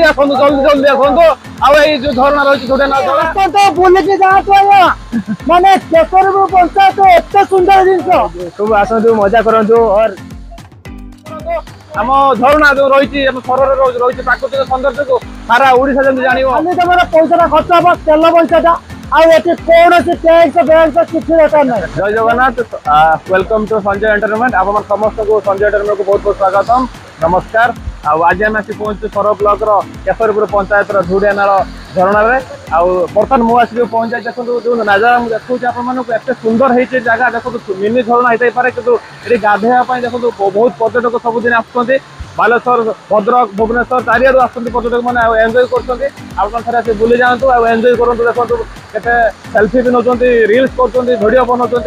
आसନ୍ତୁ जल्दी जल्दी आसନ୍ତୁ ଆଉ ଏଇ ଯୋଉ ଝରଣା ରହିଛି ଝରଣା तो बुलिकी जातु आया माने केशरपुर पंचायत एते सुंदर जिंस सब आसନ୍ତୁ मजा करंतु और ଆମ ଝରଣା ଯୋଉ ରହିଛି ଆମ ସହରରେ ରହିଛି ପ୍ରାକୃତିକ ସୌନ୍ଦର୍ଯ୍ୟକୁ ସାରା ଓଡିଶା ଯେମିତି ଜାଣିବ। ଖାଲି ତମର ପଇସାଟା ଖର୍ଚ୍ଚ ହବ ତେଲ ପଇସାଟା ଆଉ ଏଠି କୌଣସି ଟैक्स बैंक କିଛି ଦରକାର ନାହିଁ। Jai Jagannath welcome to Sanjay entertainment आप समस्त को संजय एंटरटेनमेंट को बहुत बहुत स्वागतम नमस्कार। आज आम आसी पहुंचु सर ब्लॉक रो केशरपुर पंचायत रो झुडियानाल झरणा रे बर्तमान मु आसी पहुंचा देखो जो नजारा देखो एत सुंदर होती जगह देखो मिनी झरणा होता पारे कि गाधेवा देखो बहुत पर्यटक सबुदिन आसुँच बालेश्वर भद्रक भुवनेश्वर चारिआडू आसुँच पर्यटक मैंने एंजॉय कर बुली जातु एंजॉय करूँ देखो केते सेल्फी भी नौ रिल्स कर भिडियो बनाऊँ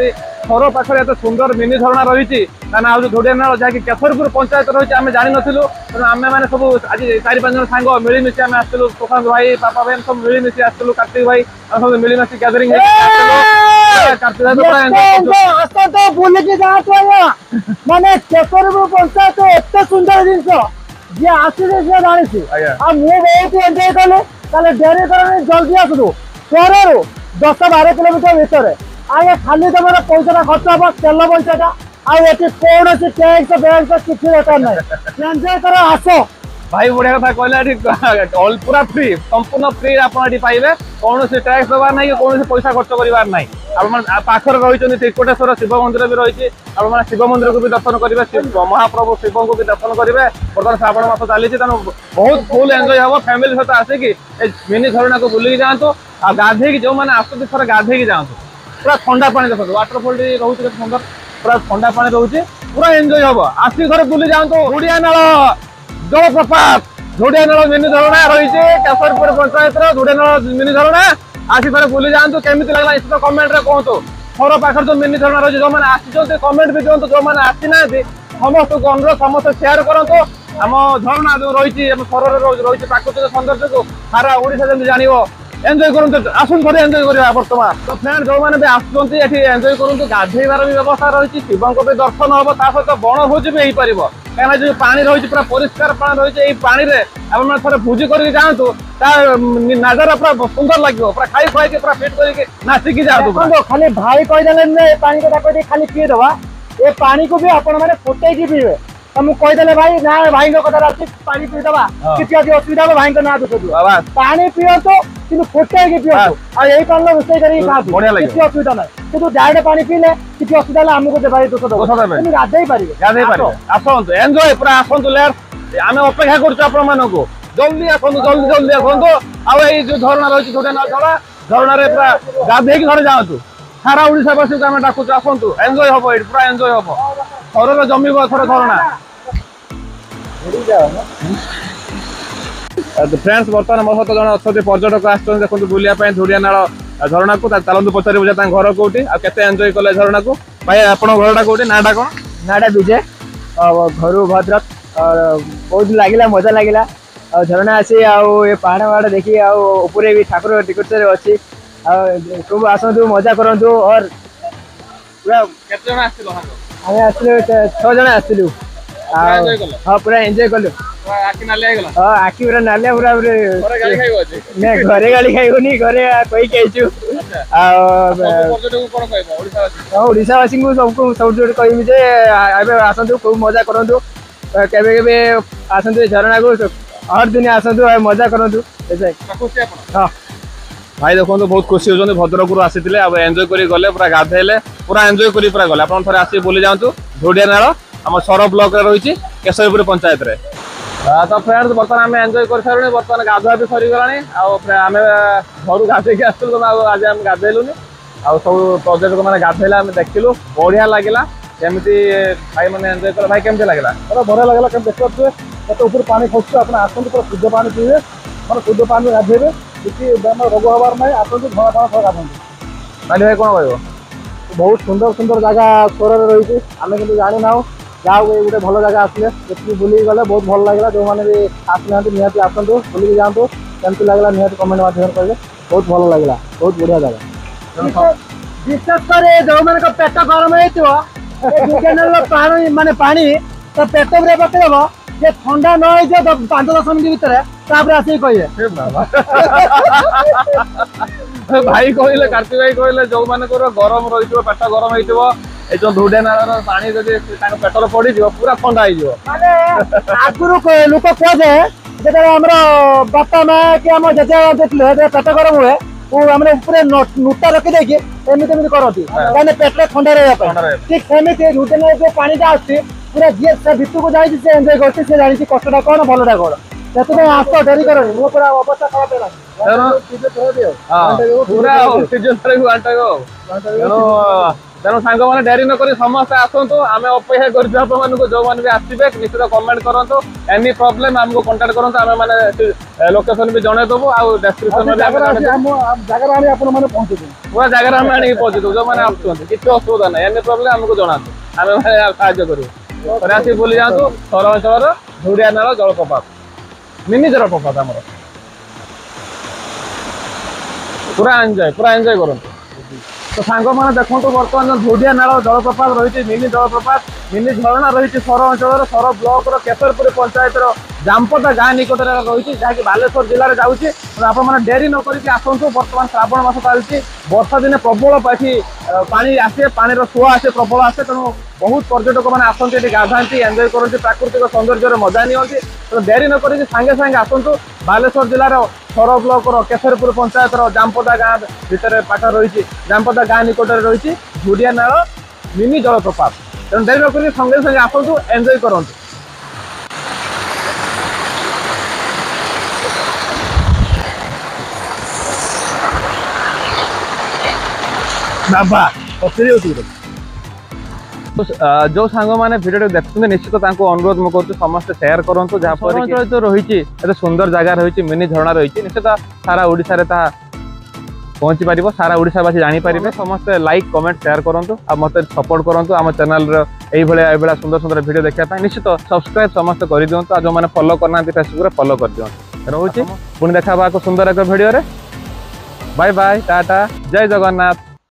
सर पाखे एत सुंदर मिनी झरणा रही ना झुडियानाल जहाँकि केशरपुर पंचायत रही आम जानी नथिलु आम मैंने सब आज 4-5 जन सांग मिलमिशी आम आसलु प्रशांत भाई पापा भाई सब मिलमिशी आसलु कार्तिक भाई सब मिलमिशी गैदरिंग बुलिकी जातु आया माने केशरपुर पंचायत एते सुंदर जिंस जे आसीले से जानिछि आ मु बहुत एंजॉय कले डेरी करनी जल्दी आसु शहर 10-12 किलोमीटर भीतर आगे खाली तुम पैसा खर्च हम तेल पैसा आई कौन टैक्स बैंक किसी दरकार ना एंजॉय कर आस भाई बढ़िया कथा कहले पूरा फ्री संपूर्ण फ्री आप पाइबे कौन टैक्स देवार ना कौन पैसा खर्च करार ना पाखर रही त्रिकोटेश्वर शिव मंदिर भी रही शिव मंदिर को भी दर्शन करेंगे महाप्रभु शिव को भी दर्शन करेंगे बर्तमान श्रावण मास चली बहुत फुल एंजॉय हम फैमिली सहित आसिकी मिनी झरणा को बुलिकी जातु आ गाधे जो मैंने आसुँच थोड़ा गाधे जातु पूरा ठंडा पानी देखो वाटरफॉल रोचे सुंदर पूरा ठंडा पानी रोचे पूरा एंजॉय हम आसिक घर बुली जातु झुडियानाल जलप्रपात झुडियानाल मिनी झरणा रही केशरपुर पंचायत झुडियानाल मिनी झरणा आसिक घर बुली जातु केमी लगला इस कमेंट रे कहतु घर पाखर जो मिनी झरणा रही जो मैंने आसी कमेंट भी दिखाँ जो मैंने आसी ना समस्त को अनुरोध समस्त शेयर करूँ आम झरणा जो रही सहर रही प्राकृतिक सौंदर्य को सारा ओडिशा जमी जान एंजॉय करूँ आसन थे एंजॉय करवा बर्तमान तो फ्रेंड जो मैंने भी आसुँच एंजॉय करूँ गाधेबार भी व्यवस्था रही शिवों भी दर्शन हम ता सहित बनभोजी भी हो पार कहीं जो पानी रही पूरा परिष्कार पानी रही पानी में थे भोजी करके जातु नजारा पूरा सुंदर लगे पूरा खाई खुआई पूरा फिट करके नाचिकी जातु खाली भाई कहीदे पानी कथा कह खाली पीदेवा ये पानी को भी आपण मैंने फुटे पीबे तो मुझे कहीदे भाई ना भाई कथा पानी पीदेवा किसी आज असुविधा हो भाई ना दुख पानी पिंतु कि फुटे पिंतु आई पानी रोषे कर किसी असुविधा ना कि डायरेक्ट पानी पीले किसी असुविधा आमको भाई दुख गाधे पारे आसतु एंजॉय पूरा आसतु लेट आम अपेक्षा करूँ जल्दी आसतु जल्दी जल्दी आसतु आई जो झरणा रही झरणा पूरा गाधे घर जातु सारा ओडिशावासी को आम डाकुच आसतु एंजॉय हम ये पूरा एंजॉय हम सहर जमीब थोड़ा झरणा फ्रेंड्स बर्तमान मो सहित जन अच्छा पर्यटक आसते देखो बुलाया झुडियानाल झरणा को चलतु पचार घर कौटी आते एंजॉय कले झरणा को भाई आप घरटा कौटी नाटा कौन नाटा विजय घर भद्रक बहुत लगे मजा लगे झरणा आसी ये पहाड़ पहाड़ देखी आउे भी ठाकुर टिकट अच्छी सब आसतु मजा करूँ और पूरा आम आसलु 6 जन आसलु हाँ पूरा एंजॉय कलु आखि पूरा नालिया पूरा घरे गाड़ी खाइबनी घरे कहीचु ओडिशावासी को सबको सब कहमी जे आसतु खूब मजा करूँ केवे आसतु झरणा को हर दिन आसतु मजा करूँ हाँ भाई देखो बहुत खुशी होती भद्रक आसी एंजॉय कर गले पूरा गाधेले पूरा एंजॉय कर पूरा गले आप आसी बुली जातु झुडियानाल आम सर ब्लॉक रही केशरपुर पंचायत रे तो फ्रेंड्स बर्तमान आम एंजॉय कर सारे बर्तमान गाधुआ भी सरीगला आम घर गाधे आसलु आज आम गाधेलुनि सब पर्यटक मैंने गाधेला आम देखिलु बढ़िया लगे केमती भाई मैंने एंजॉय कर भाई केमती लगे बढ़िया लगे कम देखिए ऊपर पानी खसुचे आप आसतु पूरा शुद्ध पानी पीबे मैंने शुद्ध पानी गाधेबे किसी रोग हबार ना आसतु धड़ा धड़ा थोड़ा गाधे भाई भाई कौन कह बहुत सुंदर सुंदर जगह सहर रही आम कि जानी ना जाओ ये गोटे भल जगह आसले ये बुलिक गले बहुत भल लगे जो मैंने भी आसना निहती आसतु बुलिक जातु केमती लगला निहती कमेंट माध्यम कहे बहुत भल लगे बहुत बढ़िया जगह विशेष कर जो मान पेट गरम हो पानी माने पानी तो पेट पूरा पकड़ब जे ठंडा न होई जे 5-10 मिनिट भीतर तापर आसी कहिए हे बाबा भाई कहले कार्तिक भाई कहले जो माने गरम रहितो पेट गरम होइतो ए जो धुडे नाळर पानी जदि पेटर पड़ी पूरा ठंडा हो माने आगुरु लोक कह जे जेते हमरो बापा मां के हम जजे देखले पेट गरम हुए वो हमने पूरे नुटा रखी देकी एमिति एमिति करती काने पेट ठंडा रहे ठीक सेमिति धुडे नाळ जो पानी जा आछी पूरा जे से भितु को जाई से एन्जॉय करती से जानि कष्टटा कोन भलटा कोन सेते आस डेरी करनी मो पूरा अवस्था खराब है पूरा ऑक्सीजन रे घंटा गो तेणु सांग मैंने डेरी नक समस्त आसतु आम अपेक्षा कर जो मैंने भी आसवे निश्चित कमेंट करूँ एनी प्रोब्लेम आमको कांटेक्ट करूँ आम मैंने लोकेशन भी जनईदेवु आउ डेस्क्रिप्शन पूरा जगह आम आनी पहुँचेदेव जो मैंने आसुँच किसी असुविधा ना एनी प्रोब्लेम आमको जनातु आम साहय करूँ आसी बुली जातु सहरांचल धुड़िया नाल जलप्रपात मिनी जलप्रपात आम पूरा एंजॉय करूँ तो सांग मैंने देखो बर्तमान धुड़िया नाल जलप्रपात रही मिनी जलप्रपात मिनी झरणा रही सर अंचल सर ब्लॉक केशरपुर पंचायत जामपदा गाँ निकट रही जहाँकि बालेश्वर जिले में जाऊँगी आपने डेरी नक आसतु बर्तमान श्रावण मास चलती वर्षा दिने प्रबल पानी आसे पानी सुआ आसे प्रबल आसे तेणु बहुत पर्यटक मैंने आसती गाधाती एंजॉय करती प्राकृतिक सौंदर्य मजा नियंती तो डेरी नक सागे सागे आसतु बालेश्वर जिलार सर ब्लॉक केशरपुर पंचायत जामपदा गाँ भितर पाठ रही जामपदा गाँ निकट रही धुड़िया नाल मिनी जलप्रपात तेणु डेरी नक संगे संगे आसतु एंजॉय करूँ जो सांग मैंने भिडियो देखते निश्चित अनुरोध मुझे समस्त शेयर करूँ जहाँ जो रही सुंदर जगह रही मिनी झरणा रही निश्चित सारा ओडिशा रे पहुँची पार सारा ओडिशावासी जानीपारे समस्त लाइक कमेंट शेयर करूँ आ मत सपोर्ट करूँ आम चैनल ये सुंदर सुंदर भिडियो देखा निश्चित सब्सक्राइब समस्त कर दिखाँ जो मैंने फॉलो करना फेसबुक फॉलो कर दिखाँ रोचे पुणी देखा सुंदर एक भिडियो बाय बाय टाटा जय जगन्नाथ।